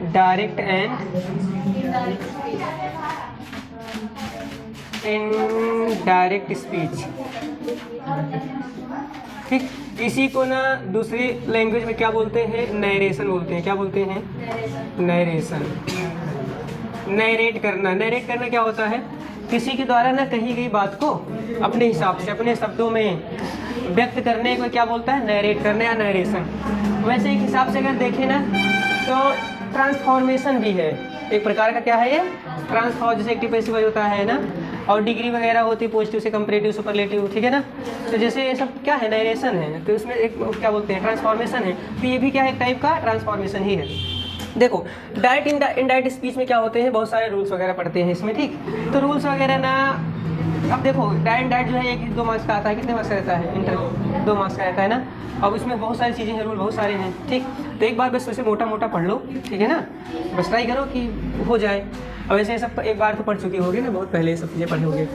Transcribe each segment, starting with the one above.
Direct and indirect speech. ठीक, इसी को ना दूसरी लैंग्वेज में क्या बोलते हैं, नरेशन बोलते हैं। क्या बोलते हैं, नरेशन। नरेट करना, नरेट करना क्या होता है, किसी के द्वारा ना कही गई बात को अपने हिसाब से अपने शब्दों में व्यक्त करने को क्या बोलता है, नरेट करना या नरेशन। वैसे एक हिसाब से अगर देखें ना तो ट्रांसफॉर्मेशन भी है एक प्रकार का। क्या है ये, ट्रांसफॉर्म, जैसे एक्टिव पैसिव होता है ना, और डिग्री वगैरह होती है पॉजिटिव से कंपैरेटिव सुपरलेटिव, ठीक है ना। तो जैसे ये सब क्या है, नरेशन है, तो इसमें एक क्या बोलते हैं, ट्रांसफॉर्मेशन है। तो ये भी क्या है, एक टाइप का ट्रांसफॉर्मेशन ही है। देखो डायरेक्ट इनडायरेक्ट स्पीच में क्या होते हैं, बहुत सारे रूल्स वगैरह पढ़ते हैं इसमें। ठीक, तो रूल्स वगैरह ना, अब देखो डायरेक्ट जो है 1-2 मार्क्स का आता है। कितने मार्क्स का रहता है, इंटर 2 मार्क्स का रहता है ना। अब इसमें बहुत सारी चीज़ें हैं, रूल बहुत सारे हैं। ठीक, तो एक बार बस वैसे मोटा मोटा पढ़ लो, ठीक है ना, बस ट्राई करो कि हो जाए। अब वैसे सब एक बार तो पढ़ चुकी होगी ना, बहुत पहले सब चीज़ें पढ़े होंगे।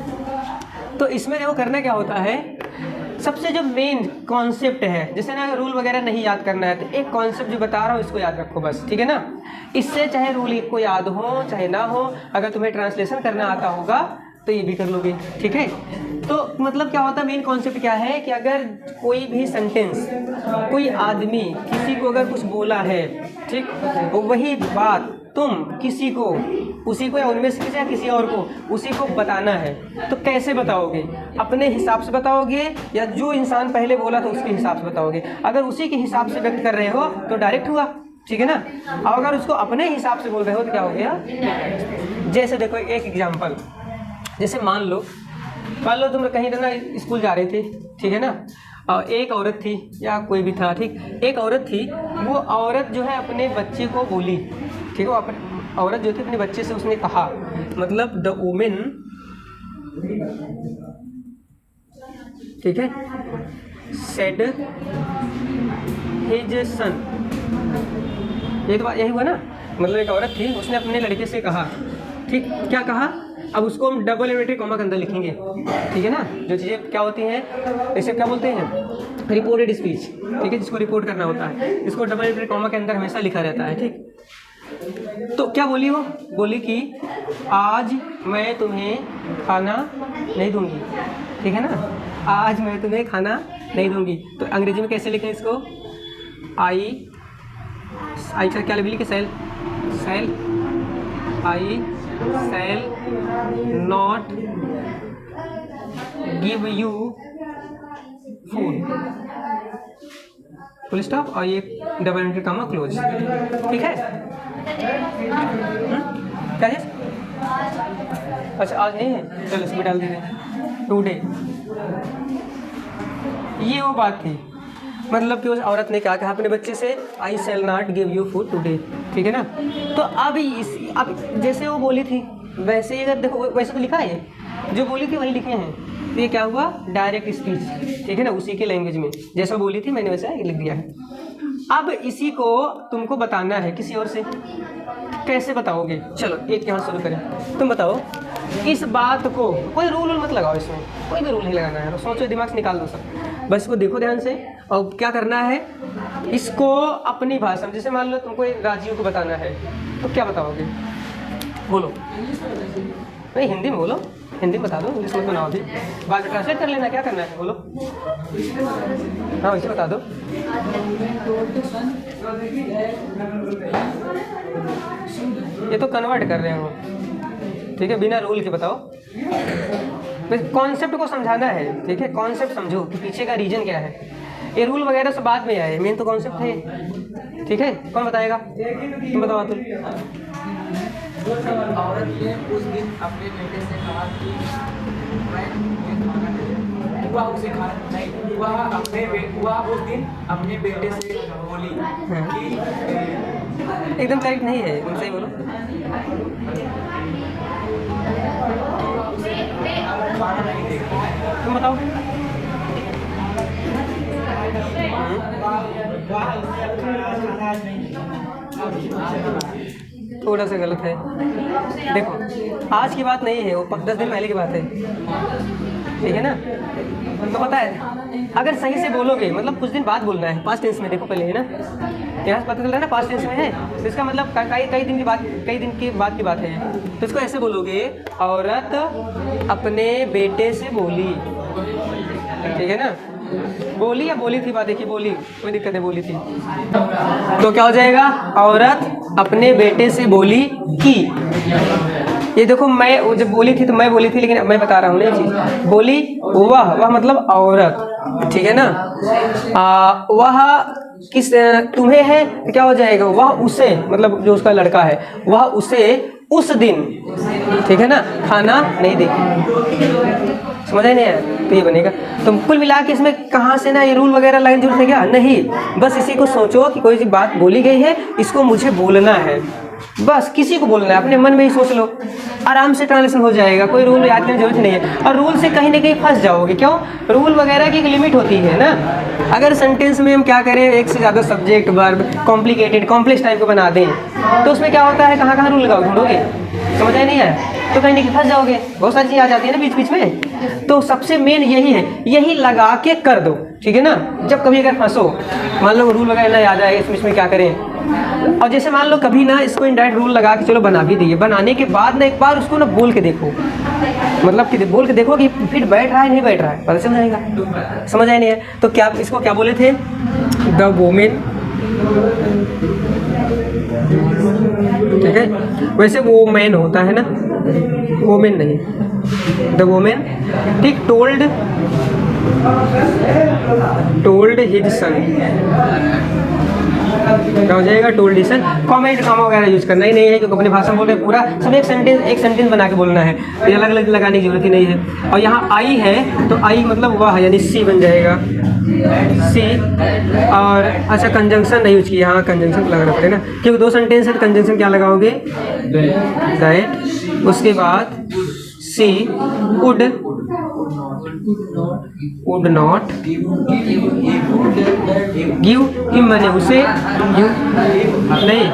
तो इसमें देखो करना क्या होता है, सबसे जो मेन कॉन्सेप्ट है, जैसे ना रूल वगैरह नहीं याद करना है तो एक कॉन्सेप्ट जो बता रहा हूँ इसको याद रखो बस, ठीक है ना। इससे चाहे रूल को याद हो चाहे ना हो, अगर तुम्हें ट्रांसलेशन करना आता होगा तो ये भी कर लोगे, ठीक है। तो मतलब क्या होता है, मेन कॉन्सेप्ट क्या है कि अगर कोई भी सेंटेंस, कोई आदमी किसी को अगर कुछ बोला है, ठीक, वही बात तुम किसी को, उसी को या उनमें से किसी या किसी और को उसी को बताना है, तो कैसे बताओगे, अपने हिसाब से बताओगे या जो इंसान पहले बोला था उसके हिसाब से बताओगे। अगर उसी के हिसाब से व्यक्त कर रहे हो तो डायरेक्ट हुआ, ठीक है ना। और अगर उसको अपने हिसाब से बोल रहे हो तो क्या हो गया। जैसे देखो एक एग्जाम्पल, जैसे मान लो तुम कहीं ना स्कूल जा रहे थे, ठीक है ना, और एक औरत थी या कोई भी था, ठीक, एक औरत थी, वो औरत जो है अपने बच्चे को बोली, ठीक है, वो अपने औरत जो थी अपने बच्चे से उसने कहा, मतलब द वुमेन, ठीक है, सेड हिज सन। ये तो बात यही हुआ ना, मतलब एक औरत थी उसने अपने लड़के से कहा, ठीक, क्या कहा। अब उसको हम डबल इन्वर्टेड कॉमा के अंदर लिखेंगे, ठीक है ना। जो चीज़ें क्या होती हैं, इसे क्या बोलते हैं, रिपोर्टेड स्पीच, ठीक है, जिसको रिपोर्ट करना होता है, इसको डबल इन्वर्टेड कॉमा के अंदर हमेशा लिखा रहता है, ठीक। तो क्या बोली वो, बोली कि आज मैं तुम्हें खाना नहीं दूंगी, ठीक है ना, आज मैं तुम्हें खाना नहीं दूंगी। तो अंग्रेजी में कैसे लिखें इसको, आई का क्या लिखी, सेल I shall not give you food, full stop, और ये डबल इन्वर्टेड कॉमा क्लोज, ठीक है। क्या चीज, अच्छा आज नहीं है, चलो इसमें डाल दीजिए टुडे। ये वो बात थी, मतलब कि उस औरत ने क्या कहा अपने बच्चे से, I shall not give you food today, ठीक है ना। तो अब जैसे वो बोली थी वैसे ही अगर देखो, वैसे तो लिखा है, जो बोली थी वही लिखे हैं, तो ये क्या हुआ, डायरेक्ट स्पीच, ठीक है ना, उसी के लैंग्वेज में जैसा बोली थी मैंने वैसा लिख दिया है। अब इसी को तुमको बताना है किसी और से, कैसे बताओगे, चलो एक यहाँ शुरू करें। तुम बताओ इस बात को, कोई रूल मत लगाओ, इसमें कोई भी रूल नहीं लगाना है, तो सोचो दिमाग से निकाल दो सब, बस इसको देखो ध्यान से। और क्या करना है, इसको अपनी भाषा में, जैसे मान लो तुमको राजीव को बताना है तो क्या बताओगे, बोलो, नहीं हिंदी में बोलो, हिंदी में बता दो, इंग्लिश में बनाओ, अभी बाद में ट्रांसलेट कर लेना, क्या करना है बोलो, हाँ वैसे बता दो। ये तो कन्वर्ट कर रहे हो, ठीक है, बिना रूल के बताओ, बस कॉन्सेप्ट को समझाना है, ठीक है, कॉन्सेप्ट समझो कि पीछे का रीजन क्या है। ये रूल वगैरह सब बाद में आए, मेन तो कॉन्सेप्ट है, ठीक है। कौन बताएगा, तुम बताओ। औरत ने उस दिन अपने बेटे से कहा कि मैं खाना नहीं, वह उसे खाना नहीं, वह उस दिन अपने बेटे से बोली कि एकदम करेक्ट नहीं है, तुम सही बोलो। खाना नहीं देगा, तुम बताओ। थोड़ा सा गलत है, देखो आज की बात नहीं है, वो 10 दिन पहले की बात है। ठीक है ना। तो पता है अगर सही से बोलोगे मतलब कुछ दिन बाद बोलना है, पास्ट टेंस में देखो पहले है ना, यहाँ से पता चल रहा है ना पास्ट टेंस में है, तो इसका मतलब कई दिन के बाद की बात है। तो इसको ऐसे बोलोगे, औरत अपने बेटे से बोली, ठीक है ना। बोली या बोली थी, बात देखिए बोली, कोई दिक्कत है, बोली थी। तो क्या हो जाएगा, औरत अपने बेटे से बोली कि, ये देखो मैं जब बोली थी तो मैं बोली थी, लेकिन मैं बता रहा हूँ ना चीज, बोली वह मतलब औरत, ठीक है ना। वह किस तुम्हें है तो क्या हो जाएगा, वह उसे मतलब जो उसका लड़का है वह उसे उस दिन, ठीक है ना, खाना नहीं देगी। समझ नहीं है, तो ये बनेगा। तो कुल मिला के इसमें कहाँ से ना ये रूल वगैरह लाइन जरूरत है क्या, नहीं, बस इसी को सोचो कि कोई सी बात बोली गई है, इसको मुझे बोलना है, बस किसी को बोलना है, अपने मन में ही सोच लो, आराम से ट्रांसलेशन हो जाएगा, कोई रूल याद करने की जरूरत नहीं है। और रूल से कहीं ना कहीं फंस जाओगे, क्यों, रूल वगैरह की एक लिमिट होती है ना। अगर सेंटेंस में हम क्या करें, एक से ज़्यादा subject verb complicated complex type को बना दें, तो उसमें क्या होता है, कहाँ रूल लगाओ, ढूंढोगे, समझ नहीं है, तो कहीं ना कहीं फंस जाओगे, बहुत सारी चीज़ आ जाती है ना बीच बीच में। तो सबसे मेन यही है, यही लगा के कर दो, ठीक है ना। जब कभी अगर फंसो, मान लो रूल वगैरह ना याद आए, इसमें क्या करें, और जैसे मान लो कभी ना इसको इनडायरेक्ट रूल लगा के चलो बना भी दिए, बनाने के बाद ना एक बार उसको ना बोल के देखो, मतलब कि बोल के देखो कि फिर बैठ रहा है नहीं बैठ रहा है, पता चल जाएगा। समझ आए नहीं है, तो क्या इसको क्या बोले थे, द वोमेन, ठीक है। वैसे वो मैन होता है ना, वोमेन नहीं, द वोमेन, ठीक, टोल्ड हिज सन, क्या हो जाएगा, टोल्ड हिज सन। कॉमेंट कामा वगैरह यूज करना ही नहीं है, क्योंकि अपनी भाषा में बोल रहे पूरा सब एक सेंटेंस बना के बोलना है, ये अलग अलग लगाने की जरूरत ही नहीं है। और यहाँ आई है तो आई मतलब वह, यानी सी बन जाएगा, सी। और अच्छा कंजंक्शन नहीं यूज किया, हाँ कंजंक्शन लगाना पड़ेगा, क्योंकि दो सेंटेंस है तो कंजंक्शन क्या लगाओगे, दैट, उसके बाद सी वुड नॉट गिव हिम, मैंने उसे गिव नहीं,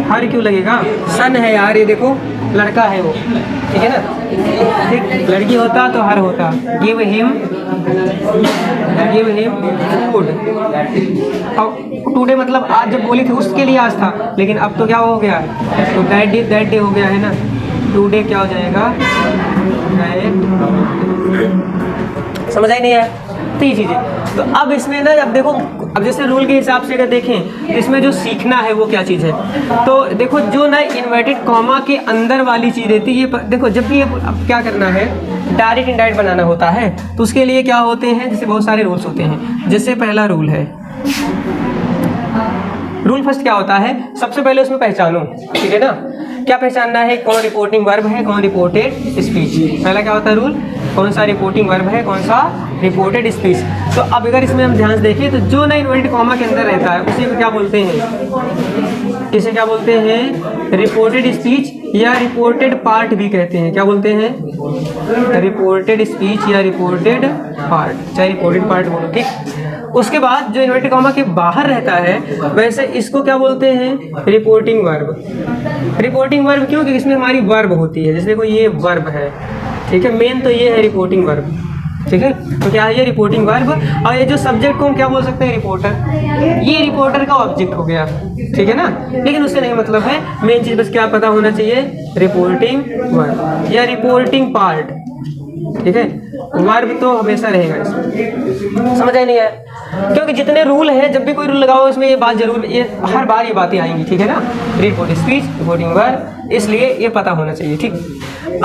हर क्यों लगेगा, सन है यार, ये देखो लड़का है वो, ठीक है ना, ठीक, लड़की होता तो हर होता, गिव हिम फूड। और टुडे मतलब आज जब बोली थी उसके लिए आज था, लेकिन अब तो क्या हो गया, तो दैट डे हो गया है ना, टुडे क्या हो जाएगा, समझ आई नहीं है, तो ये चीज़ें। तो अब इसमें ना, अब देखो, अब जैसे रूल के हिसाब से अगर देखें तो इसमें जो सीखना है वो क्या चीज़ है, तो देखो जो ना इन्वर्टेड कॉमा के अंदर वाली चीज़ रहती है, ये देखो जब भी ये अब क्या करना है, डायरेक्ट इनडायरेक्ट बनाना होता है, तो उसके लिए क्या होते हैं, जैसे बहुत सारे रूल्स होते हैं। जैसे पहला रूल है, रूल फर्स्ट क्या होता है, सबसे पहले उसमें पहचानो, ठीक है ना, क्या पहचानना है, कौन रिपोर्टिंग वर्ब है, कौन रिपोर्टेड स्पीच। पहला क्या होता है रूल, कौन सा रिपोर्टिंग वर्ब है, कौन सा रिपोर्टेड स्पीच। तो अब अगर इसमें हम ध्यान से देखें तो जो ना इन्वर्टेड कॉमा के अंदर रहता है उसी को क्या बोलते हैं, इसे क्या बोलते हैं, रिपोर्टेड स्पीच या रिपोर्टेड पार्ट भी कहते हैं। क्या बोलते हैं, रिपोर्टेड स्पीच या रिपोर्टेड पार्ट, चाहे रिपोर्टेड पार्ट बोलो, ठीक। उसके बाद जो इन्वर्टेड कॉमा के बाहर रहता है, वैसे इसको क्या बोलते हैं, रिपोर्टिंग वर्ब। रिपोर्टिंग वर्ब क्यों, क्योंकि इसमें हमारी वर्ब होती है, जैसे देखो ये वर्ब है, ठीक है, मेन तो ये है रिपोर्टिंग वर्ब, ठीक है। तो क्या है ये रिपोर्टिंग वर्ब, और ये जो सब्जेक्ट को हम क्या बोल सकते हैं, रिपोर्टर, ये रिपोर्टर का ऑब्जेक्ट हो गया, ठीक है ना, लेकिन उससे नहीं मतलब है, मेन चीज बस क्या पता होना चाहिए, रिपोर्टिंग वर्ब या रिपोर्टिंग पार्ट, ठीक है। वर्ब तो हमेशा रहेगा इसमें, समझ आई नहीं है, क्योंकि जितने रूल हैं, जब भी कोई रूल लगाओ इसमें ये बात जरूर, ये हर बार ये बातें आएंगी, ठीक है ना, रिपोर्ट स्पीच, रिपोर्टिंग वर्ब, इसलिए ये पता होना चाहिए, ठीक।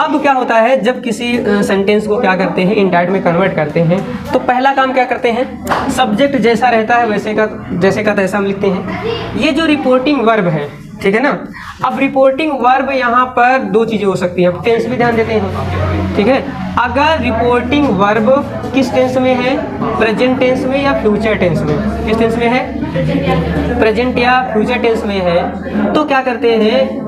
अब क्या होता है, जब किसी सेंटेंस को क्या करते हैं, इनडायरेक्ट में कन्वर्ट करते हैं, तो पहला काम क्या करते हैं, सब्जेक्ट जैसा रहता है वैसे का जैसे का तैसा हम लिखते हैं। ये जो रिपोर्टिंग वर्ब है, ठीक है ना, अब रिपोर्टिंग वर्ब यहाँ पर दो चीज़ें हो सकती हैं, टेंस भी ध्यान देते हैं, ठीक है। अगर रिपोर्टिंग वर्ब किस टेंस में है, प्रेजेंट टेंस में या फ्यूचर टेंस में, किस टेंस में है, प्रेजेंट या फ्यूचर टेंस में है, तो क्या करते हैं,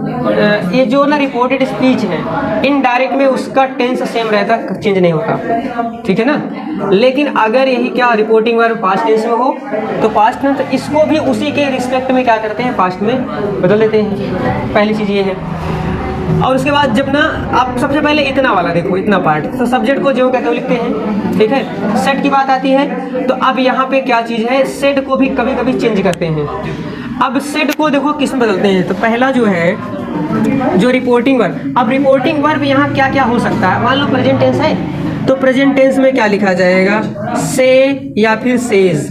ये जो ना रिपोर्टेड स्पीच है, इनडायरेक्ट में उसका टेंस सेम रहता, चेंज नहीं होता, ठीक है ना। लेकिन अगर यही क्या रिपोर्टिंग वर्ब पास्ट टेंस में हो, तो पास्ट में, तो इसको भी उसी के रिस्पेक्ट में क्या करते हैं, पास्ट में बदल देते हैं। पहली चीज़ ये है। और उसके बाद जब ना आप सबसे पहले इतना वाला देखो, इतना पार्ट, तो सब्जेक्ट को जो कहते लिखते हैं, ठीक है। सेट की बात आती है तो अब यहाँ पे क्या चीज़ है, सेट को भी कभी कभी चेंज करते हैं। अब सेट को देखो किस में बदलते हैं, तो पहला जो है जो रिपोर्टिंग वर्ब, अब रिपोर्टिंग वर्ब यहाँ क्या क्या हो सकता है, मान लो प्रेजेंट टेंस है तो प्रेजेंट टेंस में क्या लिखा जाएगा, से या फिर सेज,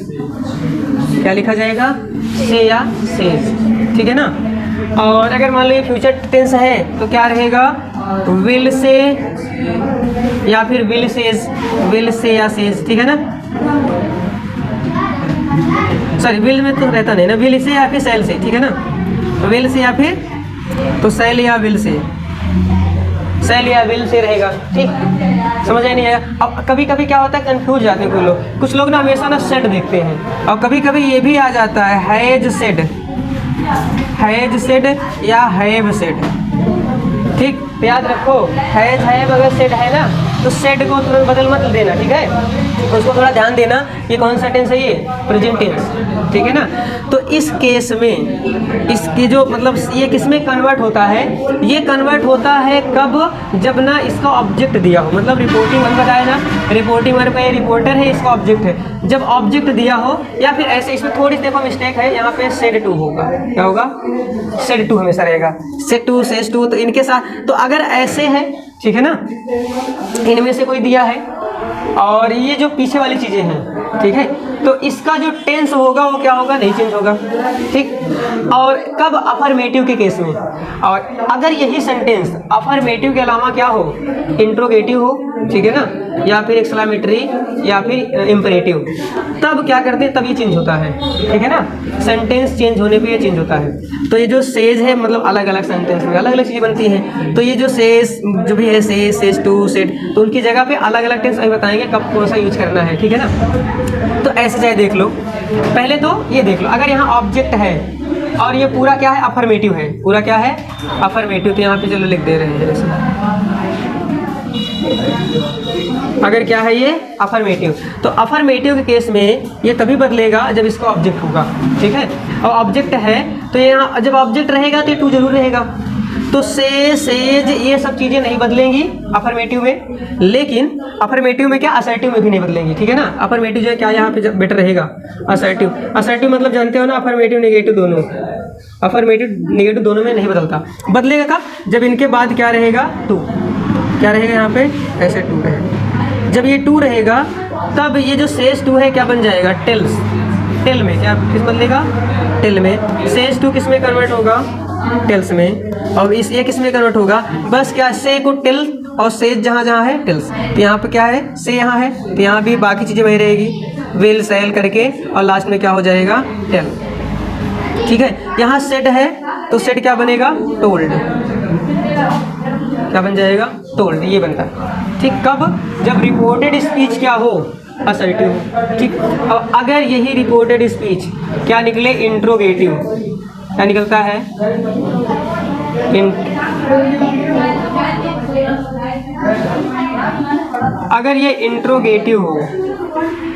क्या लिखा जाएगा, से या सेज, ठीक है ना। और अगर मान लो ये फ्यूचर टेंस है तो क्या रहेगा, विल से या फिर विल सेज, विल से या सेज, ठीक है ना। सॉरी विल में तो रहता नहीं ना, विल से या फिर सेल से, ठीक है ना। विल से या फिर तो सेल या विल से, सेल या विल से रहेगा, ठीक। समझ नहीं आया। अब कभी कभी क्या होता है, कंफ्यूज जाते हैं कुछ लोग ना हमेशा ना सेड देखते हैं, और कभी कभी ये भी आ जाता है हैज सेड, हैज सेड या हैव सेड, ठीक। तो याद रखो हैज हैव अगर सेड है ना तो सेड को तुरंत बदल मत देना, ठीक है। तो उसको थोड़ा ध्यान देना, ये कौन सा टेंस है, ये प्रेजेंट टेंस, ठीक है ना। तो इस केस में इसके जो मतलब ये किस में कन्वर्ट होता है, ये कन्वर्ट होता है कब, जब ना इसका ऑब्जेक्ट दिया हो, मतलब रिपोर्टिंग वर्ब बताया ना, रिपोर्टिंग वर्ब का ये रिपोर्टर है, इसका ऑब्जेक्ट है, जब ऑब्जेक्ट दिया हो, या फिर ऐसे इसमें थोड़ी देखो मिस्टेक है, यहाँ पे सेड टू होगा, क्या होगा, सेड टू हमेशा रहेगा, सेड टू सेज टू, तो इनके साथ तो अगर ऐसे है, ठीक है ना, इनमें से कोई दिया है और ये जो पीछे वाली चीजें हैं, ठीक है, तो इसका जो टेंस होगा वो क्या होगा, नहीं चेंज होगा, ठीक। और कब, अफर्मेटिव के केस में, और अगर यही सेंटेंस अफर्मेटिव के अलावा क्या हो, इंट्रोगेटिव हो, ठीक है ना, या फिर एक्सक्लेमेटरी या फिर इम्परेटिव, तब क्या करते हैं, तब ये चेंज होता है, ठीक है ना। सेंटेंस चेंज होने पे ये चेंज होता है। तो ये जो सेज है, मतलब अलग अलग सेंटेंस में अलग अलग चीज़ें बनती हैं, तो ये जो सेज जो भी है, सेज, सेज टू, सेट, तो उनकी जगह पे अलग अलग टेंस अभी बताएंगे कब कौन सा यूज करना है, ठीक है ना। तो ऐसे चाहे देख लो, पहले तो ये देख लो, अगर यहाँ ऑब्जेक्ट है और ये पूरा क्या है, अफर्मेटिव है, पूरा क्या है, अफर्मेटिव, तो यहाँ पे चलो लिख दे रहे हैं जैसे, अगर क्या है ये अफर्मेटिव, तो अफर्मेटिव के केस में ये तभी बदलेगा जब इसका ऑब्जेक्ट होगा, ठीक है। और ऑब्जेक्ट है तो यहाँ जब ऑब्जेक्ट रहेगा तो ये टू जरूर रहेगा, तो से, सेज, ये सब चीज़ें नहीं बदलेंगी अफर्मेटिव में, लेकिन अफर्मेटिव में क्या, असर्टिव में भी नहीं बदलेंगी, ठीक है ना। अफर्मेटिव जो है क्या यहाँ पे बेटर रहेगा, असर्टिव, असर्टिव मतलब जानते हो ना, अफर्मेटिव नेगेटिव दोनों, अफर्मेटिव नेगेटिव दोनों में नहीं बदलता, बदलेगा कब, जब इनके बाद क्या रहेगा, टू, क्या रहेगा यहाँ पे, ऐसे टू रहेगा। जब ये टू रहेगा तब ये जो सेज टू है क्या बन जाएगा, टेल्स, टेल में क्या किस बदलेगा, टेल में। सेज टू किस में कन्वर्ट होगा, टेल्स में। और इस ये किस में कन्वर्ट होगा, बस क्या, से को टेल और सेज जहाँ जहाँ है टेल्स, तो यहाँ पे क्या है, से यहाँ है तो यहाँ भी बाकी चीज़ें वही रहेगी, विल सेल करके, और लास्ट में क्या हो जाएगा, टेल, ठीक है। यहाँ सेट है तो सेट क्या बनेगा, टोल्ड, क्या बन जाएगा, टोल्ड, ये बनता है, ठीक। कब, जब रिपोर्टेड स्पीच क्या हो, असर्टिव, ठीक। अब अगर यही रिपोर्टेड स्पीच क्या निकले, इंट्रोगेटिव, क्या निकलता है, अगर ये इंट्रोगेटिव हो,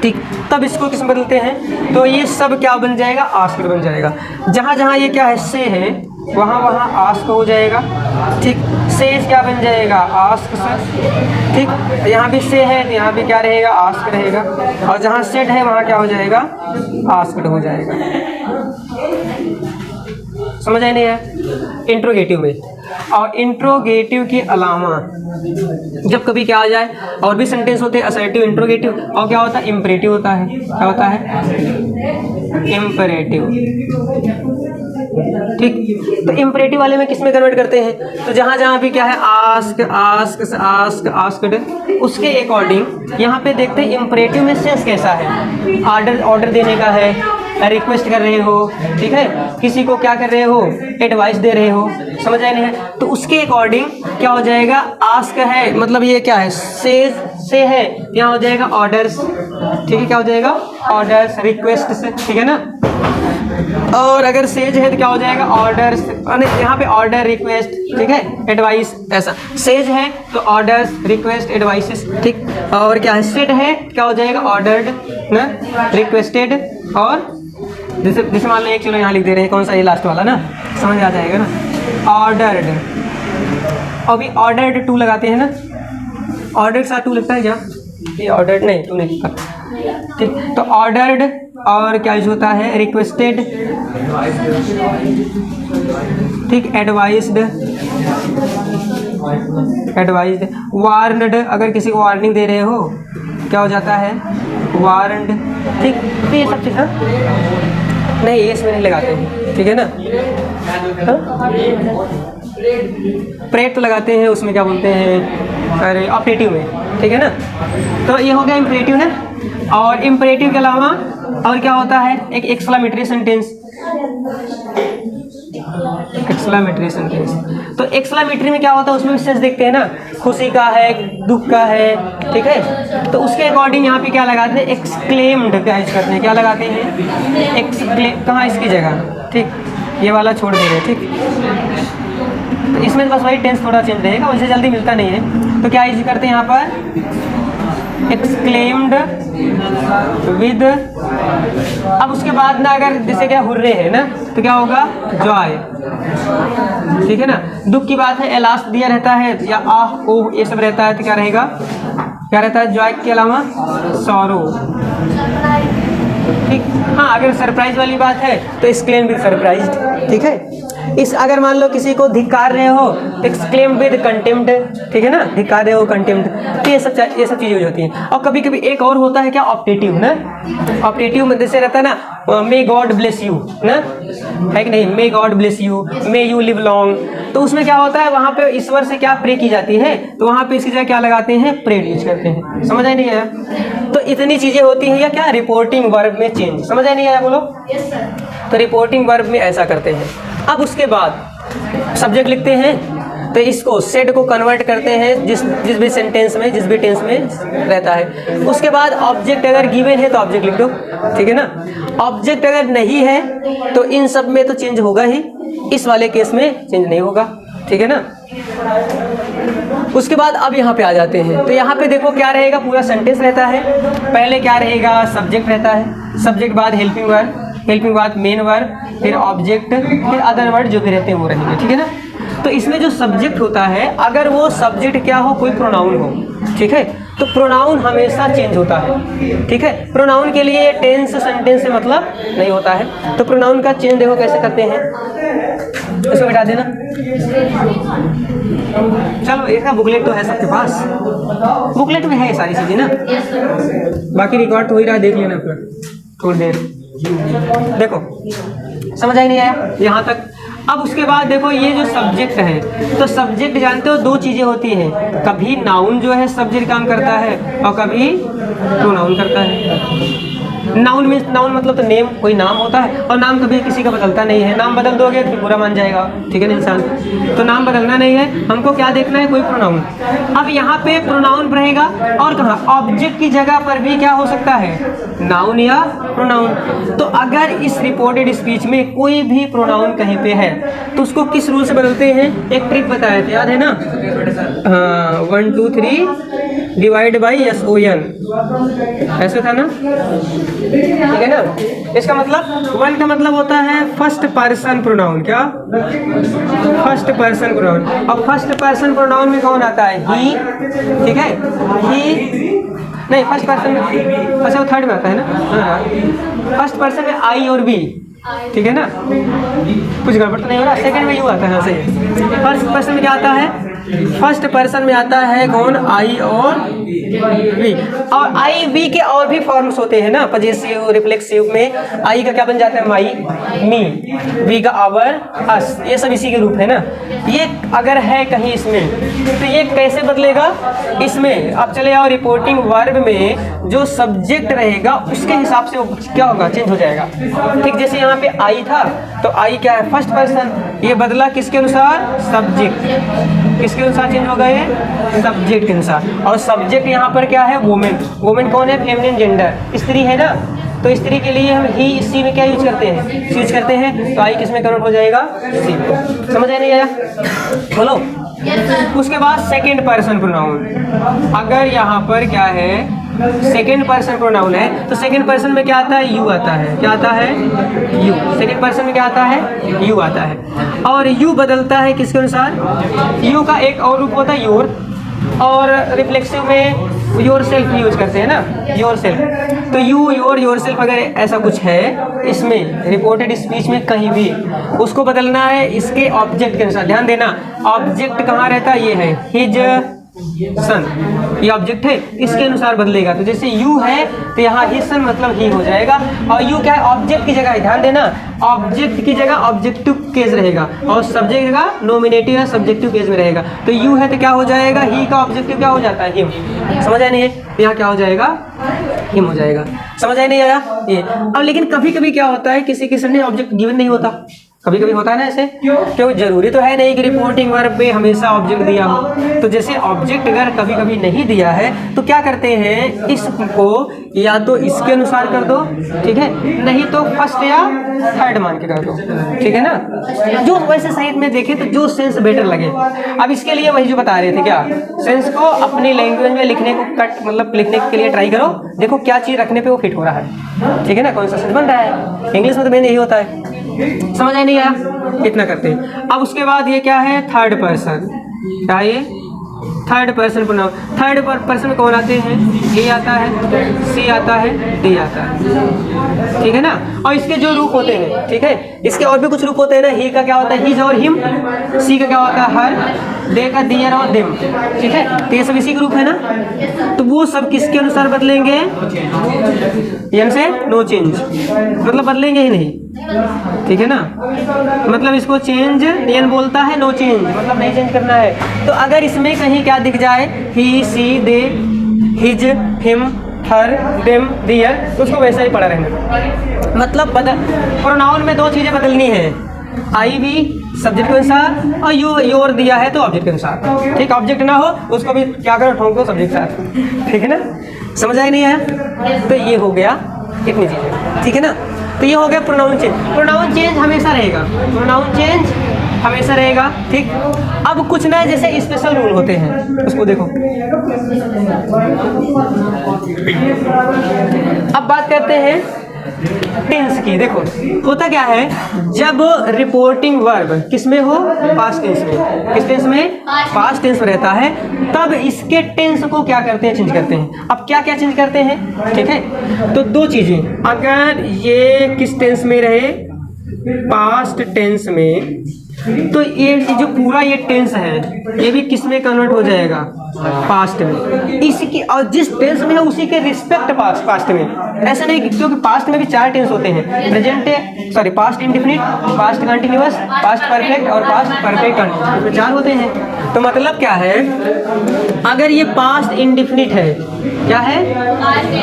ठीक, तब इसको किस बदलते हैं, तो ये सब क्या बन जाएगा, आस्क्ड बन जाएगा। जहाँ जहाँ ये क्या है, से है, वहाँ वहाँ आस्क हो जाएगा, ठीक। सेज क्या बन जाएगा, आस्क से, ठीक। यहाँ भी से है तो यहाँ भी क्या रहेगा, आस्क रहेगा, और जहाँ सेड है वहाँ क्या हो जाएगा, आस्क्ड हो जाएगा। समझ आए नहीं है, इंट्रोगेटिव में। और इंट्रोगेटिव के अलावा जब कभी क्या आ जाए, और भी सेंटेंस होते हैं, असर्टिव, इंट्रोगेटिव, और क्या होता है, इम्परेटिव होता है, क्या होता है, इम्परेटिव, ठीक। तो इम्परेटिव वाले में किस में कन्वर्ट करते हैं, तो जहाँ जहाँ भी क्या है, आस्क, आस्क, आस्क, आस्क्ड, उसके अकॉर्डिंग यहाँ पे देखते हैं इम्परेटिव में सेंस कैसा है, ऑर्डर देने का है, रिक्वेस्ट कर रहे हो, ठीक है, किसी को क्या कर रहे हो, एडवाइस दे रहे हो, समझ आए नहीं है, तो उसके अकॉर्डिंग क्या हो जाएगा, आस्क है, मतलब ये क्या है, सेज से है, यहाँ हो जाएगा ऑर्डर्स, ठीक है, क्या हो जाएगा, ऑर्डर्स, रिक्वेस्ट से, ठीक है ना। और अगर सेज है तो क्या हो जाएगा, ऑर्डर्स, यहाँ पे ऑर्डर, रिक्वेस्ट, ठीक है, एडवाइस, ऐसा। सेज है तो ऑर्डर्स, रिक्वेस्ट, एडवाइसेस, ठीक। और क्या है, सेड है क्या हो जाएगा, ऑर्डर्ड ना, रिक्वेस्टेड, और जैसे मान लो एक, चलो यहाँ लिख दे रहे हैं, कौन सा, ये लास्ट वाला ना, समझ आ जाएगा ना, ऑर्डर्ड, अभी ऑर्डर्ड टू लगाते हैं ना, ऑर्डर्ड साथ टू लगता है क्या? ये ऑर्डर्ड नहीं, टू नहीं लगता। ठीक, तो ऑर्डर्ड और क्या यूज होता है? रिक्वेस्टेड, ठीक, एडवाइज्ड, एडवाइज्ड, वार्नड, अगर किसी को वार्निंग दे रहे हो क्या हो जाता है? वारंट। ठीक, तो ये सब चीज़ नहीं, ये इसमें नहीं लगाते हैं, ठीक है ना। प्रेट तो लगाते हैं, उसमें क्या बोलते हैं? अरे ऑपरेटिव में, ठीक है ना। तो ये हो गया इम्परेटिव ना। और इम्परेटिव के अलावा और क्या होता है? एक एक्सक्लेमेटरी सेंटेंस, एक्सक्लेमेटरी सेंटेंस। तो एक्सक्लेमेटरी में क्या होता है? उसमें विशेष देखते हैं ना, खुशी का है, दुख का है, ठीक है। तो उसके अकॉर्डिंग यहाँ पे क्या लगाते हैं? एक्सक्लेम्ड का यूज करते हैं। क्या लगाते हैं? एक्सक्लेम। कहाँ इसकी जगह? ठीक, ये वाला छोड़ दे रहे हैं, ठीक। तो इसमें बस वही टेंस थोड़ा चेंज रहेगा, वैसे जल्दी मिलता नहीं है। तो क्या यूज करते हैं यहाँ पर? Exclaimed with. अब उसके बाद ना अगर जैसे क्या हुर्रे है ना, तो क्या होगा? जॉय, ठीक है ना। दुख की बात है, एलास्ट दिया रहता है या आह ओह ये सब रहता है, तो क्या रहेगा? क्या रहता है? जॉय के अलावा सॉरो, ठीक। हाँ, अगर सरप्राइज वाली बात है तो एक्सक्लेम विद सरप्राइज्ड, ठीक है। इस अगर मान लो किसी को धिक्कार रहे हो तो एक्सक्लेम विद कंटेम्प्ट, ठीक है ना, धिक्कार रहे हो कंटेम्प्ट। तो ये सब चीज़ें यूज होती हैं। और कभी कभी एक और होता है क्या? ऑप्टेटिव ना। ऑप्टेटिव में जैसे रहता है ना, मे गॉड ब्लेस यू ना, है कि नहीं? May God bless you, may you live long. तो उसमें क्या होता है? वहाँ पे ईश्वर से क्या प्रे की जाती है, तो वहाँ पे इसकी जगह क्या लगाते हैं? प्रेड यूज करते हैं। समझ आई नहीं आया? तो इतनी चीज़ें होती हैं या क्या? रिपोर्टिंग वर्ब में चेंज। समझ आई नहीं आया? बोलो। तो रिपोर्टिंग वर्ब में ऐसा करते हैं। अब उसके बाद सब्जेक्ट लिखते हैं, तो इसको सेड को कन्वर्ट करते हैं जिस भी सेंटेंस में, जिस भी टेंस में रहता है। उसके बाद ऑब्जेक्ट अगर गिवन है तो ऑब्जेक्ट लिख दो, ठीक है ना। ऑब्जेक्ट अगर नहीं है तो इन सब में तो चेंज होगा ही, इस वाले केस में चेंज नहीं होगा, ठीक है ना। उसके बाद अब यहाँ पे आ जाते हैं, तो यहाँ पे देखो क्या रहेगा? पूरा सेंटेंस रहता है। पहले क्या रहेगा? सब्जेक्ट रहता है, सब्जेक्ट बाद हेल्पिंग वर्ब, हेल्पिंग बाद मेन वर्ब, फिर ऑब्जेक्ट, फिर अदर वर्ड जो भी रहते हैं वो रहेंगे, ठीक है ना। तो इसमें जो सब्जेक्ट होता है, अगर वो सब्जेक्ट क्या हो? कोई प्रोनाउन हो, ठीक है, तो प्रोनाउन हमेशा चेंज होता है, ठीक है। प्रोनाउन के लिए टेंस सेंटेंस से मतलब नहीं होता है। तो प्रोनाउन का चेंज देखो कैसे करते हैं, इसको मिटा देना। चलो, इसका बुकलेट तो है सबके पास, बुकलेट में है सारी चीज़ें ना, बाकी रिकॉर्ड तो हो ही रहा है, देख लेना अपना थोड़ी देर। देखो समझ आई नहीं आया यहाँ तक? अब उसके बाद देखो ये जो सब्जेक्ट है, तो सब्जेक्ट जानते हो दो चीज़ें होती हैं, कभी नाउन जो है सब्जेक्ट काम करता है और कभी प्रोनाउन करता है। नाउन मीन्स, नाउन मतलब तो नेम, कोई नाम होता है, और नाम कभी किसी का बदलता नहीं है। नाम बदल दोगे तो बुरा मान जाएगा, ठीक है ना इंसान। तो नाम बदलना नहीं है, हमको क्या देखना है? कोई प्रोनाउन। अब यहाँ पे प्रोनाउन रहेगा, और कहाँ? ऑब्जेक्ट की जगह पर भी क्या हो सकता है? नाउन या प्रोनाउन। तो अगर इस रिपोर्टेड स्पीच में कोई भी प्रोनाउन कहीं पे है तो उसको किस रूल से बदलते हैं? एक ट्रिक बताए थे, याद है ना? हाँ, 1 2 3 डिवाइड बाई SON, ऐसे था ना, ठीक है ना। इसका मतलब 1 का मतलब होता है फर्स्ट पर्सन प्रोनाउन। क्या? First person pronoun. और फर्स्ट पर्सन प्रोनाउन में कौन आता है? ही, ठीक है। ही नहीं, फर्स्ट पर्सन में, अच्छा वो थर्ड में आता है ना। फर्स्ट पर्सन में आई और बी, ठीक है ना। कुछ गड़बड़ तो नहीं हो रहा? सेकंड में यू आता है, सही। फर्स्ट पर्सन में क्या आता है? फर्स्ट पर्सन में आता है कौन? आई और वी। और आई वी के और भी फॉर्म्स होते हैं ना, पजेसिव, रिफ्लेक्सिव में आई का क्या बन जाता है? माई, मी, वी का आवर, अस, ये सब इसी के रूप है ना। ये अगर है कहीं इसमें तो ये कैसे बदलेगा? इसमें अब चले आओ, रिपोर्टिंग वर्ब में जो सब्जेक्ट रहेगा उसके हिसाब से वो क्या होगा? चेंज हो जाएगा। ठीक, जैसे यहाँ पे आई था तो आई क्या है? First person. ये बदला किसके अनुसार? सब्जेक्ट। किसके अनुसार चेंज होगा? ये सब्जेक्ट के अनुसार। और सब्जेक्ट यहाँ पर क्या है? वुमेन। वुमेन कौन है? फेमिनिन जेंडर, स्त्री है ना। तो स्त्री के लिए हम ही, इसी में क्या यूज करते हैं? यूज करते हैं। तो आई किस में कन्वर्ट हो जाएगा? सी में। समझ आया नहीं आया? बोलो। उसके बाद सेकंड पर्सन प्रोनाउन, अगर यहाँ पर क्या है? सेकेंड पर्सन प्रोनाउन है, तो सेकेंड पर्सन में क्या आता है? यू आता है। क्या आता है? यू। सेकेंड पर्सन में क्या आता है? यू आता है। और यू बदलता है किसके अनुसार? यू का एक और रूप होता है योर, और रिफ्लेक्सिव में योर सेल्फ यूज करते हैं ना, योर सेल्फ। तो यू, योर सेल्फ अगर ऐसा कुछ है इसमें रिपोर्टेड स्पीच में कहीं भी, उसको बदलना है इसके ऑब्जेक्ट के अनुसार। ध्यान देना, ऑब्जेक्ट कहाँ रहता है? ये है हिज सन, ये ऑब्जेक्ट है, इसके अनुसार बदलेगा। तो जैसे यू है तो यहाँ हिज सन मतलब ही हो जाएगा, और यू क्या है? ऑब्जेक्ट की जगह है। ध्यान देना, ऑब्जेक्ट की जगह ऑब्जेक्टिव केस रहेगा, और सब्जेक्ट की जगह नॉमिनेटिव या सब्जेक्टिव केस में रहेगा। तो यू है तो क्या हो जाएगा? ही का ऑब्जेक्टिव क्या हो जाता है? हिम। समझ आया नहीं है? तो यहाँ क्या हो जाएगा? हिम हो जाएगा। समझ आया नहीं आया ये? अब लेकिन कभी कभी क्या होता है, किसी किसी ने ऑब्जेक्ट गिवन नहीं होता, कभी कभी होता है ना ऐसे। क्यों? जरूरी तो है नहीं कि रिपोर्टिंग वर्ब में हमेशा ऑब्जेक्ट दिया हो। तो जैसे ऑब्जेक्ट अगर कभी कभी नहीं दिया है तो क्या करते हैं, इसको या तो इसके अनुसार कर दो, ठीक है, नहीं तो फर्स्ट या थर्ड मान के कर दो, ठीक है ना, जो वैसे साइड में देखें तो जो सेंस बेटर लगे। अब इसके लिए वही जो बता रहे थे, क्या सेंस को अपनी लैंग्वेज में लिखने को कट मतलब लिखने के लिए ट्राई करो, देखो क्या चीज़ रखने पे वो फिट हो रहा है, ठीक है ना, कौन सा सेंस बन रहा है। इंग्लिश में तो मेन यही होता है। समझ आया नहीं आया? इतना करते हैं। अब उसके बाद ये क्या है? Third person. क्या ये? Third person pronoun. Third person में कौन आते हैं? हे आता है, सी आता है, दे आता है, ठीक है ना। और इसके जो रूप होते हैं, ठीक है, इसके और भी कुछ रूप होते हैं ना। ही का क्या होता है? हिज और हिम। सी का क्या होता है? हर। दे का दियर और देम, ठीक है। तो ये सब इसी के रूप है ना। तो वो सब किसके अनुसार बदलेंगे? एन से नो चेंज, मतलब बदलेंगे ही नहीं, ठीक है ना। मतलब इसको चेंज एन बोलता है, नो चेंज मतलब नहीं चेंज करना है। तो अगर इसमें कहीं क्या दिख जाए, ही, सी, दे, हिज, हिम, हर, देम, दियर, तो उसको वैसा ही पड़ा रहना। मतलब प्रोनाउन में दो चीज़ें बदलनी है, आई भी सब्जेक्ट के अनुसार, और यू योर दिया है तो ऑब्जेक्ट के अनुसार, ठीक। ऑब्जेक्ट ना हो उसको भी क्या करो, ठोंक दो सब्जेक्ट के साथ, ठीक है ना। समझ आया नहीं आया? तो ये हो गया इतनी चीज़ें, ठीक है ना। तो ये हो गया प्रोनाउन चेंज। प्रोनाउन चेंज हमेशा रहेगा, प्रोनाउन चेंज हमेशा रहेगा, ठीक। अब कुछ ना जैसे स्पेशल रूल होते हैं, उसको देखो। अब बात करते हैं टेंस की। देखो होता क्या है, जब रिपोर्टिंग वर्ब किसमें हो? पास्ट टेंस में। किस टेंस में? पास्ट टेंस में रहता है, तब इसके टेंस को क्या करते हैं? चेंज करते हैं। अब क्या क्या चेंज करते हैं, ठीक है। तो दो चीजें, अगर ये किस टेंस में रहे? पास्ट टेंस में, तो ये जो पूरा ये टेंस है ये भी किस में कन्वर्ट हो जाएगा? पास्ट में। इसकी और जिस टेंस में है उसी के रिस्पेक्ट पास्ट में। ऐसा नहीं, क्योंकि पास्ट में भी चार टेंस होते हैं, present sorry past indefinite, past continuous, past perfect और पास्ट परफेक्ट कंटिन्यूअस, इसमें चार होते हैं। तो मतलब क्या है, अगर ये पास्ट इंडेफिनिट है, क्या है?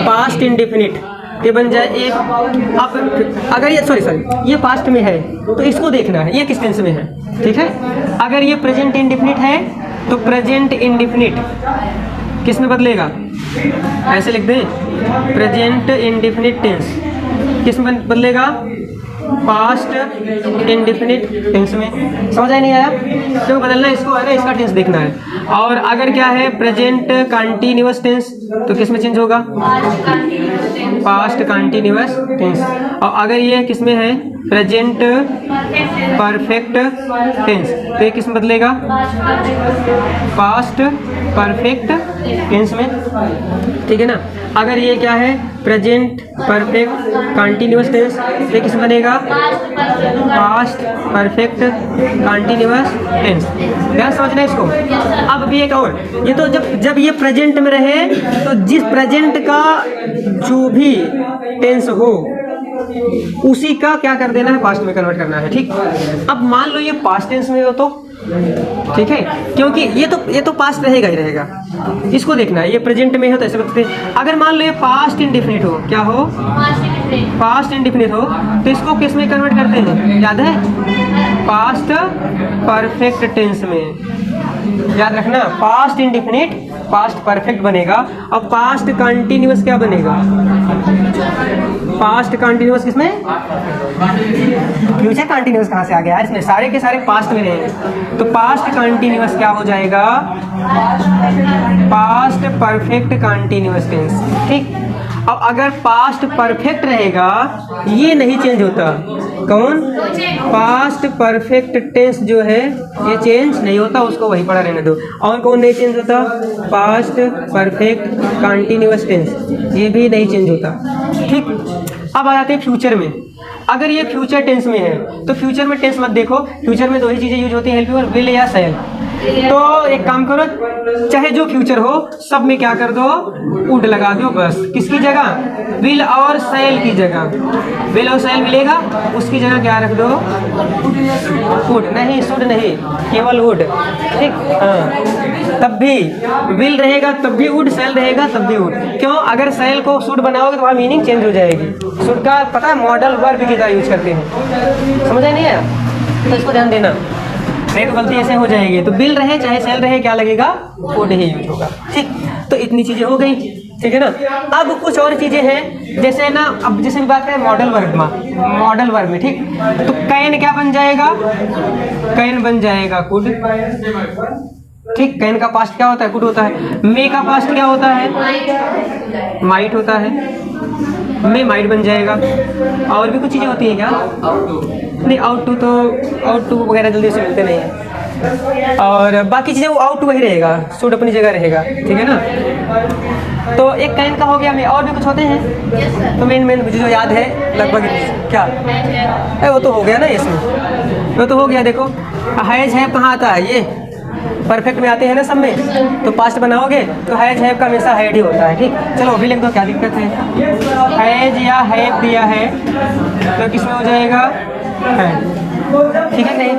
पास्ट इंडेफिनिट, ये बन जाए एक। अब अगर ये सॉरी ये पास्ट में है तो इसको देखना है ये किस टेंस में है, ठीक है। अगर ये प्रेजेंट इंडेफिनिट है तो प्रेजेंट इंडेफिनिट किस में बदलेगा? ऐसे लिख दें, प्रेजेंट इंडेफिनिट टेंस किस में बदलेगा? पास्ट इंडेफिनिट टेंस में। समझ आया नहीं आया? क्यों बदलना इसको है ना, इसका टेंस देखना है। और अगर क्या है प्रेजेंट कंटिन्यूअस टेंस तो किस में चेंज होगा? Past continuous tense. और अगर ये किस में है? प्रेजेंट परफेक्ट टेंस, तो ये किस में बदलेगा? पास्ट परफेक्ट टेंस में, ठीक है ना। अगर ये क्या है? प्रेजेंट परफेक्ट कंटिन्यूअस टेंस, तो ये किस में बनेगा? Past perfect continuous tense. ध्यान समझना इसको। अब भी एक और, ये तो जब ये प्रेजेंट में रहे तो जिस प्रेजेंट का जो भी टेंस हो उसी का क्या कर देना है? पास्ट में कन्वर्ट करना है, ठीक। अब मान लो ये पास्ट टेंस में हो तो ठीक है, क्योंकि ये तो पास्ट रहेगा ही रहेगा, इसको देखना है। ये प्रेजेंट में हो तो ऐसे बताते हैं। अगर मान लो ये पास्ट इंडेफिनिट हो, क्या हो? पास्ट इंडेफिनिट हो, तो इसको किस में कन्वर्ट करते हैं? याद है? पास्ट परफेक्ट टेंस में। याद रखना, पास्ट इंडेफिनिट पास्ट परफेक्ट बनेगा। अब पास्ट कंटिन्यूअस क्या बनेगा? पास्ट कंटिन्यूअस किसमें? फ्यूचर कंटिन्यूअस कहाँ से आ गया यार? इसमें सारे के सारे पास्ट में रहेंगे। तो पास्ट कंटिन्यूअस क्या हो जाएगा? Past perfect continuous tense. ठीक। अब अगर पास्ट परफेक्ट रहेगा, ये नहीं चेंज होता। कौन? पास्ट परफेक्ट टेंस जो है ये चेंज नहीं होता, उसको वही पढ़ा रहने दो। और कौन नहीं चेंज होता? पास्ट परफेक्ट कंटिन्यूअस टेंस, ये भी नहीं चेंज होता। ठीक। अब आ जाते हैं फ्यूचर में। अगर ये फ्यूचर टेंस में है तो फ्यूचर में टेंस मत देखो, फ्यूचर में दो ही चीज़ें यूज होती हैं, हेल्प और विल या शैल। तो एक काम करो, चाहे जो फ्यूचर हो सब में क्या कर दो? वुड लगा दो बस। किसकी जगह? विल और शैल की जगह। विल और शैल मिलेगा, उसकी जगह क्या रख दो? वुड। नहीं, शुड नहीं, केवल वुड। ठीक। हाँ, तब भी विल रहेगा तब भी वुड, शैल रहेगा तब भी वुड। क्यों? अगर शैल को शुड बनाओगे तो वहाँ मीनिंग चेंज हो जाएगी। शुड का पता है मॉडल वर्ब की तरह यूज करते हैं, समझ नहीं आया? तो इसको ध्यान देना, नहीं तो गलती ऐसे हो जाएगी। तो बिल रहे चाहे सेल रहे क्या लगेगा? वुड ही यूज होगा। ठीक। तो इतनी चीजें हो गई, ठीक है ना। अब कुछ और चीजें हैं, जैसे ना, अब जैसे भी बात करें मॉडल वर्ब में, मॉडल वर्ब में, ठीक। तो कैन क्या बन जाएगा? कैन बन जाएगा कुड। ठीक। कैन का पास्ट क्या होता है? कुड होता है। मे का पास्ट क्या होता है? माइट होता है। मे माइट बन जाएगा। और भी कुछ चीजें होती हैं क्या? नहीं, आउट टू तो आउट टू वगैरह जल्दी से मिलते नहीं है। और बाकी चीज़ें वो आउट टू वही रहेगा, शुड अपनी जगह रहेगा। ठीक है ना। तो एक कैन का हो गया। में और भी कुछ होते हैं तो मेन मुझे जो याद है लगभग क्या है वो तो हो गया ना। इसमें वो तो हो गया। देखो हैज हैव कहाँ आता है? ये परफेक्ट में आते हैं ना सब में। तो पास्ट बनाओगे तो हैज हैव का हमेशा हैड ही होता है। ठीक। चलो अभी लिख दो, क्या दिक्कत है? हैज या हैव दिया है तो किसमें हो जाएगा? हैड। ठीक है नहीं?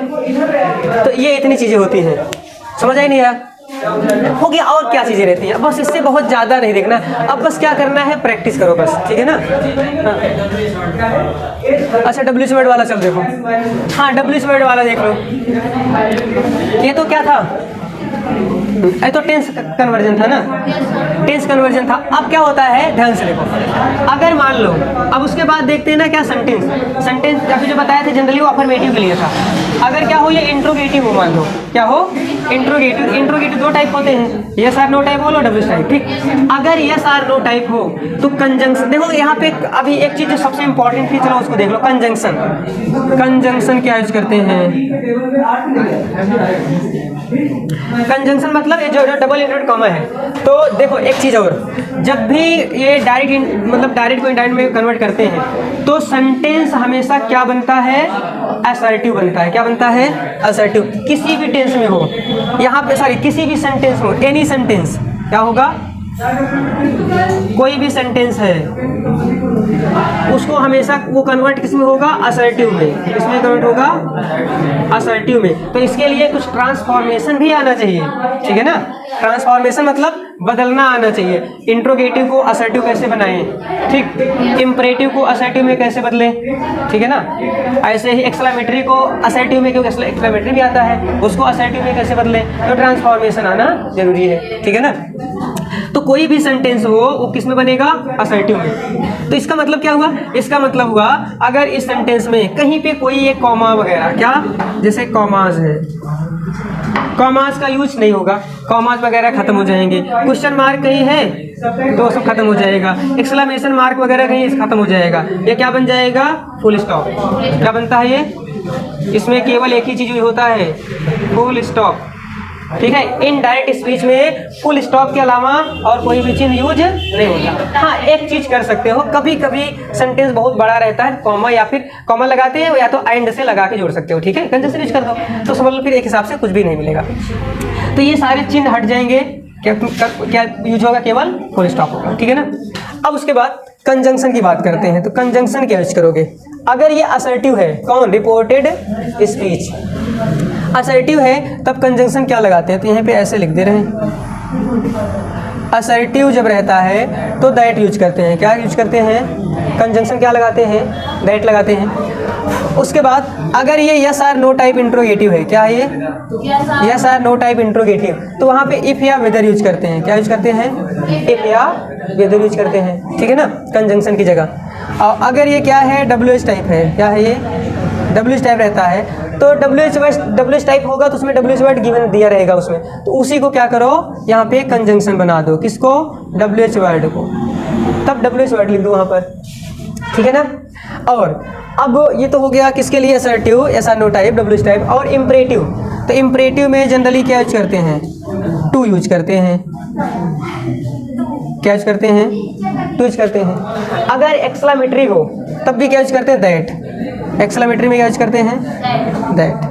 तो ये इतनी चीज़ें होती हैं, समझ आई नहीं यार? हो गया। और क्या चीज़ें रहती हैं? बस इससे बहुत ज़्यादा नहीं देखना। अब बस क्या करना है? प्रैक्टिस करो बस। ठीक है ना। हाँ। अच्छा डब्ल्यू वर्ड वाला चल देखो। हाँ डब्ल्यू वर्ड वाला देख लो। ये तो क्या था? ये तो टेंस कन्वर्जन था ना। टेंस कन्वर्जन था। अब क्या होता है? ध्यान से देखो। अगर मान लो, अब उसके बाद देखते हैं ना क्या सेंटेंस। सेंटेंस अभी जो बताया था जनरली वो अफर्मेटिव के लिए था। अगर क्या हो? ये इंट्रोगेटिव हो, मान लो क्या हो? इंट्रोगेटिव। इंट्रोगेटिव दो टाइप होते हैं, यस आर नो टाइप बोलो, डब्ल्यू टाइप। ठीक। अगर यस आर नो टाइप हो तो कंजंक्शन देखो। यहाँ पे अभी एक चीज जो सबसे इंपॉर्टेंट थी, चलो उसको देख लो। कंजंक्शन। कंजंक्शन क्या यूज करते हैं? कंजंक्शन मतलब ये जो डबल इंटरेड कॉमा है। तो देखो एक चीज़ और, जब भी ये डायरेक्ट मतलब डायरेक्ट को इनडायरेक्ट में कन्वर्ट करते हैं तो सेंटेंस हमेशा क्या बनता है? असर्टिव बनता है। क्या बनता है? असर्टिव। किसी भी टेंस में हो, यहाँ पे सॉरी किसी भी सेंटेंस हो, एनी सेंटेंस क्या होगा? कोई भी सेंटेंस है उसको हमेशा वो कन्वर्ट किस में होगा? असर्टिव में। किसमें कन्वर्ट होगा? असर्टिव में। तो इसके लिए कुछ ट्रांसफॉर्मेशन भी आना चाहिए। ठीक है ना। ट्रांसफॉर्मेशन मतलब बदलना आना चाहिए। इंट्रोगेटिव को असर्टिव कैसे बनाएं? ठीक। इंपरेटिव को असर्टिव में कैसे बदलें? ठीक है ना। ऐसे ही एक्सक्लेमेटरी को असर्टिव में, क्योंकि एक्सक्लेमेटरी भी आता है, उसको असर्टिव में कैसे बदलें? तो ट्रांसफॉर्मेशन आना जरूरी है। ठीक है ना। तो कोई भी सेंटेंस हो वो किस में बनेगा? असर्टिव में। तो इसका मतलब क्या हुआ? इसका मतलब हुआ अगर इस सेंटेंस में कहीं पे कोई एक कॉमा वगैरह, क्या जैसे कॉमास है, कॉमास का यूज नहीं होगा, कॉमास वगैरह खत्म हो जाएंगे। क्वेश्चन मार्क कहीं है तो सब खत्म हो जाएगा। एक्सक्लेमेशन मार्क वगैरह कहीं खत्म हो जाएगा। ये क्या बन जाएगा? Full stop. क्या बनता है ये? इसमें केवल एक ही चीज होता है, फुल स्टॉप। ठीक है। इनडायरेक्ट स्पीच में फुल स्टॉप के अलावा और कोई भी चीज यूज नहीं होता। हाँ एक चीज कर सकते हो, कभी कभी सेंटेंस बहुत बड़ा रहता है, कॉमा या फिर कॉमा लगाते हैं या तो एंड से लगा के जोड़ सकते हो। ठीक है। कंजंक्शन यूज कर दो तो समझ लो फिर एक हिसाब से कुछ भी नहीं मिलेगा। तो ये सारे चिन्ह हट जाएंगे। क्या यूज होगा? केवल फुल स्टॉप होगा। ठीक है ना। अब उसके बाद कंजंक्शन की बात करते हैं। तो कंजंक्शन क्या यूज करोगे? अगर ये असर्टिव है, कौन? रिपोर्टेड स्पीच असर्टिव है तब कंजंक्शन क्या लगाते हैं? तो यहाँ पे ऐसे लिख दे रहे हैं। असर्टिव जब रहता है तो दैट यूज करते हैं। क्या यूज करते हैं? कंजंक्शन क्या लगाते हैं? दैट लगाते हैं। उसके बाद अगर ये yes or no type interrogative है, क्या है ये yes or no type interrogative, तो वहाँ पे इफ़ या वेदर यूज करते हैं। क्या यूज करते हैं? इफ़ या वेदर यूज करते हैं, ठीक है ना, कंजंक्शन की जगह। और अगर ये क्या है, WH टाइप है, क्या है ये WH टाइप रहता है, तो WH टाइप होगा तो उसमें WH वर्ड गिवन दिया रहेगा उसमें, तो उसी को क्या करो यहाँ पे कंजंक्शन बना दो, किसको? WH वर्ड को, तब WH वर्ड लिख दो वहाँ पर, ठीक है ना। और अब ये तो हो गया किसके लिए? Assertive, yes or no type, WH type. और इम्परेटिव, तो इम्परेटिव में जनरली क्या यूज करते हैं? टू यूज करते हैं। क्या यूज करते हैं? टू यूज करते हैं। अगर एक्सक्लेमेटरी हो तब भी क्या यूज करते हैं? दैट। एक्सक्लेमेटरी में क्या यूज करते हैं? दैट।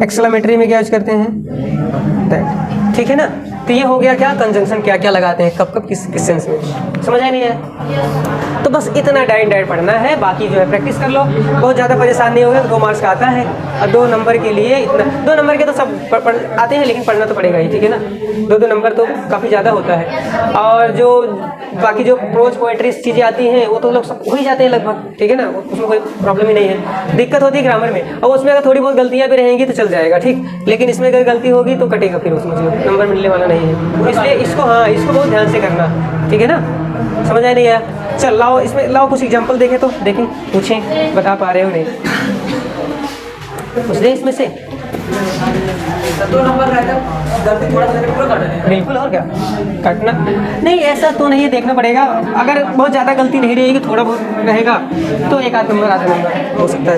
एक्सक्लेमेटरी में क्या यूज करते हैं? दैट, ठीक है ना। तो ये हो गया क्या, कंजंक्शन क्या क्या लगाते हैं, कब कब किस किस सेंस में, समझ आई नहीं है? तो बस इतना डायरेक्ट पढ़ना है, बाकी जो है प्रैक्टिस कर लो, बहुत ज़्यादा परेशान नहीं होगा। 2 मार्क्स का आता है और 2 नंबर के लिए इतना, 2 नंबर के तो सब आते हैं, लेकिन पढ़ना तो पड़ेगा ही, ठीक है ना। 2 नंबर तो काफ़ी ज़्यादा होता है। और जो बाकी जो प्रोज पोएट्री चीज़ें आती हैं वो तो लोग सब हो ही जाते हैं लगभग, ठीक है ना, उसमें कोई प्रॉब्लम ही नहीं है। दिक्कत होती है ग्रामर में, और उसमें अगर थोड़ी बहुत गलतियाँ भी रहेंगी तो चल जाएगा, ठीक, लेकिन इसमें अगर गलती होगी तो कटेगा, फिर उसमें नंबर मिलने वाला नहीं है। इसलिए इसको, हाँ, इसको बहुत ध्यान से करना, ठीक है ना, समझ आया नहीं आया? चल लाओ, इसमें लाओ कुछ एग्जाम्पल देखें, तो देखें, पूछें, बता पा रहे हो नहीं, कुछ दे इसमें से। 2 नंबर रहता है, गलती थोड़ा सा पूरा काटना है। बिल्कुल, और क्या काटना नहीं, ऐसा तो नहीं है, देखना पड़ेगा। अगर बहुत ज़्यादा गलती नहीं रहेगी, थोड़ा बहुत रहेगा, तो 1 आध नंबर आधा नंबर हो सकता है।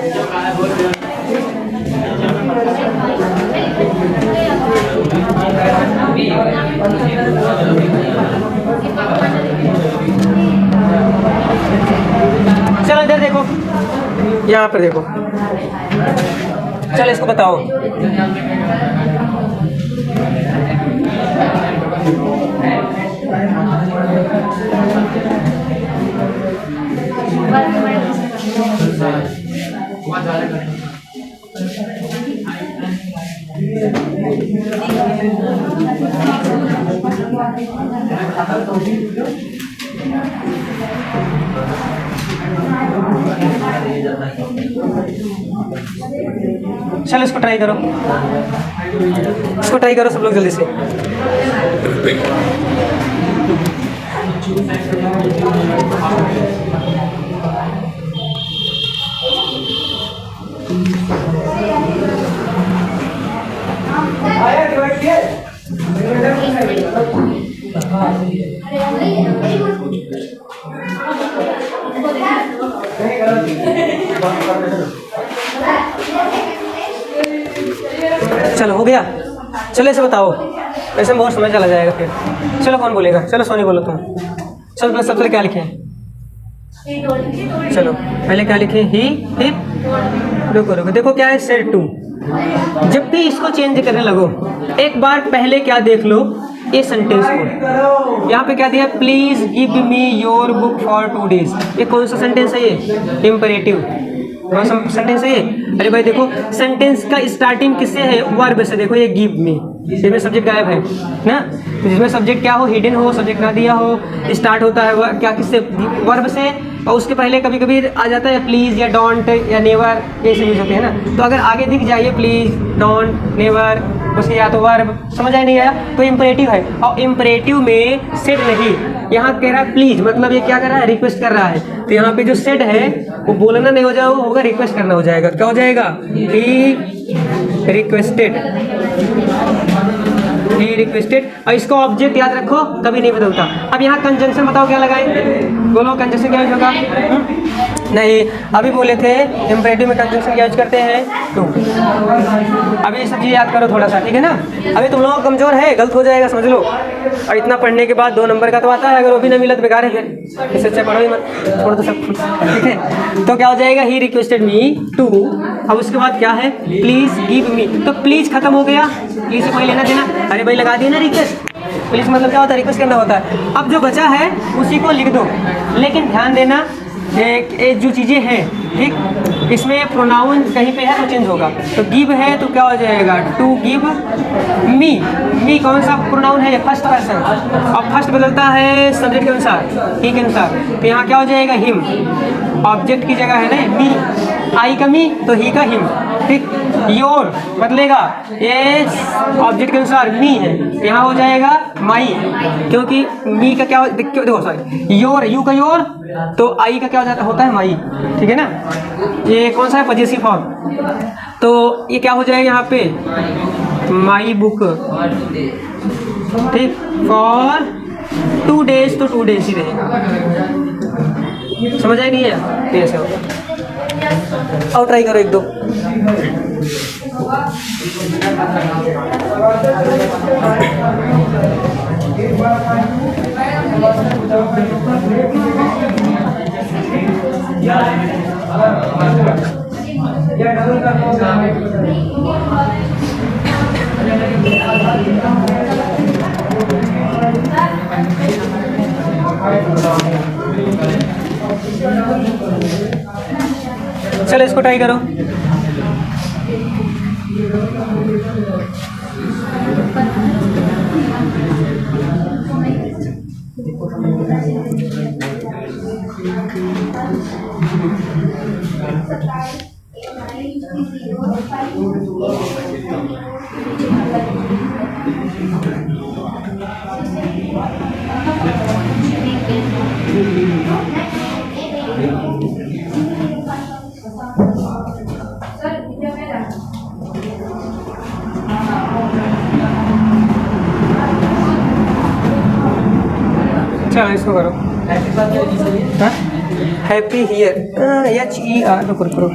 चलो इधर देखो, यहाँ पर देखो, चलो इसको बताओ। चलो इसको ट्राई करो, इसको ट्राई करो सब लोग जल्दी से। चलो हो गया, चलो ऐसे बताओ, ऐसे में बहुत समय चला जाएगा फिर। चलो कौन बोलेगा? चलो सोनी बोलो तुम। चलो सबसे पहले क्या लिखे? चलो पहले क्या लिखे? ही हिप। रुको रुको, देखो क्या है, सेड टू। जब भी इसको चेंज करने लगो, एक बार पहले क्या देख लो, ये सेंटेंस को यहाँ पे क्या दिया? Please give me your book for 2 days। ये कौन सा सेंटेंस है? ये इम्परेटिव। कौन सा सेंटेंस है ये? अरे भाई देखो, सेंटेंस का स्टार्टिंग किससे है? वर्ब से। देखो ये गिव मी, इसमें सब्जेक्ट गायब है ना, तो जिसमें सब्जेक्ट क्या हो, हिडन हो, सब्जेक्ट ना दिया हो, स्टार्ट होता है क्या, किससे? वर्ब से। और उसके पहले कभी कभी आ जाता है प्लीज़ या डोंट या नेवर, ऐसे यूज होते हैं ना। तो अगर आगे दिख जाइए प्लीज़, डोंट, नेवर, उसके या तो वर्ब, समझ आया नहीं आया? तो इम्परेटिव है। और इम्परेटिव में सेड नहीं, यहाँ कह रहा है प्लीज, मतलब ये क्या कर रहा है? रिक्वेस्ट कर रहा है। तो यहाँ पे जो सेड है वो बोलना नहीं हो जाएगा, वो होगा रिक्वेस्ट करना हो जाएगा। क्या हो जाएगा? He requested, he requested. और इसको ऑब्जेक्ट याद रखो, कभी नहीं बदलता। अब यहाँ कंजंक्शन बताओ क्या लगाए? बोलो कंजंक्शन क्या यूज होगा? नहीं, अभी बोले थे इम्परेटिव में कंजंक्शन क्या यूज करते हैं? टू। अभी ये सब चीज़ याद करो थोड़ा सा, ठीक है ना। अभी तुम लोग कमजोर है, गलत हो जाएगा, समझ लो। और इतना पढ़ने के बाद 2 नंबर का तो आता है, अगर वो भी नहीं मिला तो बेकार है, फिर इससे अच्छा पढ़ो ही मत, छोड़ दो सब, ठीक है। तो क्या हो जाएगा? He requested me to. अब उसके बाद क्या है? Please give me. तो प्लीज खत्म हो गया, प्लीज से कोई लेना देना, अरे भाई लगा दिया ना रिक्वेस्ट। प्लीज मतलब क्या होता है? रिक्वेस्ट करना होता है। अब जो बचा है उसी को लिख दो, लेकिन ध्यान देना ये जो चीज़ें हैं, ठीक, इसमें प्रोनाउन कहीं पे है तो चेंज होगा। तो गिव है तो क्या हो जाएगा, टू गिव मी। मी कौन सा प्रोनाउन है, फर्स्ट पर्सन, और फर्स्ट बदलता है सब्जेक्ट के अनुसार, ही के अनुसार। तो यहाँ क्या हो जाएगा, हिम। ऑब्जेक्ट की जगह है ना मी, आई का मी तो ही का हिम, ठीक। योर बदलेगा, ये ऑब्जेक्ट के अनुसार मी है, यहाँ हो जाएगा माई, क्योंकि मी का क्या देखो सॉरी योर, यू का योर, तो आई का क्या हो जाता होता है माई, ठीक है ना। ये कौन सा है, पजेसिव फॉर्म। तो ये क्या हो जाएगा यहाँ पे, माई बुक, ठीक। फॉर 2 days तो 2 days ही रहेगा, समझ आई नहीं है, तो ऐसे होगा। और ट्राई करो एक दो। चलो इसको ट्राई करो। चलो इसको करो। हैप्पी हियर, HER, रुको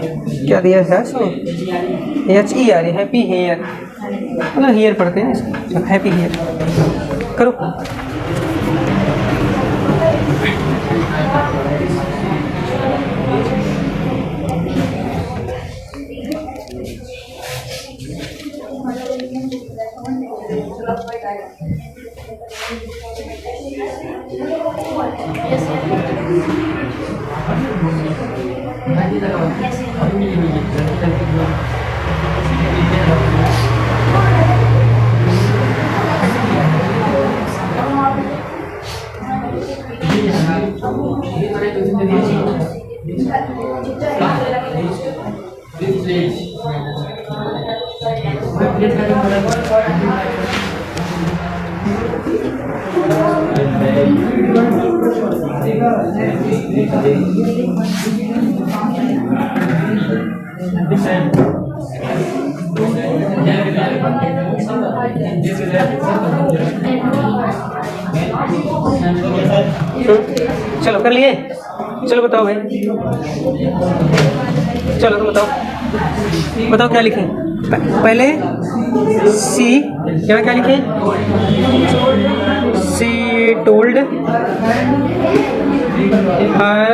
क्या दिया है इसमें, HER, हैप्पी हेयर, मतलब हियर पढ़ते हैं इसको, हैप्पी हियर करो। चलो कर लिए, चलो बताओ भाई, चलो तुम बताओ क्या लिखें पहले। सी, यहाँ क्या लिखें, सी टोल्ड हर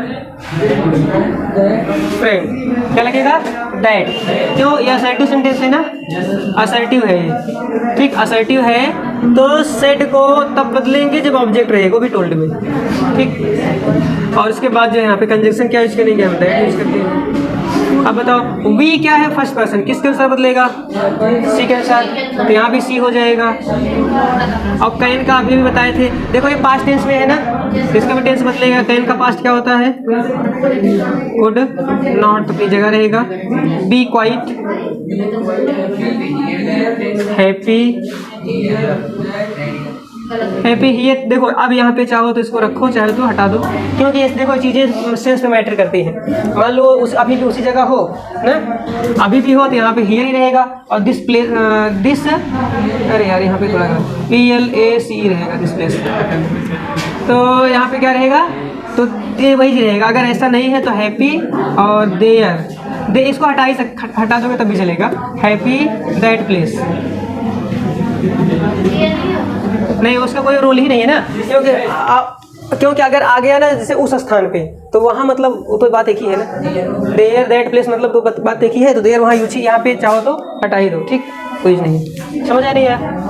फ्रेंड, क्या लगेगा, डैड। क्यों, ये असर्टिव सेंटेंस है ना, असर्टिव है ये, ठीक, असर्टिव है तो सेड को तब बदलेंगे जब ऑब्जेक्ट रहेगा, वो भी टोल्ड में, ठीक। और उसके बाद जो है यहाँ पे कंजंक्शन क्या यूज करेंगे, हम डैड यूज करते हैं। अब बताओ वी क्या है, फर्स्ट पर्सन, किसके अनुसार बदलेगा, सी के अनुसार, तो यहाँ भी सी हो जाएगा। और कैन का अभी भी बताए थे, देखो ये पास्ट टेंस में है ना, इसका भी टेंस बदलेगा। कैन का पास्ट क्या होता है, कुड नॉट, तो अपनी जगह रहेगा। Be quiet, happy, happy here. देखो अब यहाँ पे चाहो तो इसको रखो, चाहे तो हटा दो, क्योंकि इस देखो चीज़ें सेंस में मैटर करती हैं। मान लो उस अभी भी उसी जगह हो ना, अभी भी हो तो यहाँ पे हियर ही रहेगा, और दिस प्लेस, दिस, अरे यार यहाँ पे थोड़ा PLAC रहेगा, दिस प्लेस, तो यहाँ पे क्या रहेगा, तो ये वही रहेगा। अगर ऐसा नहीं है तो हैप्पी और देयर, दे इसको हटा दोगे तब भी चलेगा, हैप्पी दैट प्लेस। नहीं, उसका कोई रोल ही नहीं है ना, क्योंकि अगर आ गया ना जैसे उस स्थान पे, तो वहाँ मतलब वो तो बात एक ही है ना, देयर दैट प्लेस मतलब तो बात एक ही है, तो देयर वहाँ यूज, यहाँ पे चाहो तो हटा ही दो, ठीक, कोई नहीं। समझ आ रही है।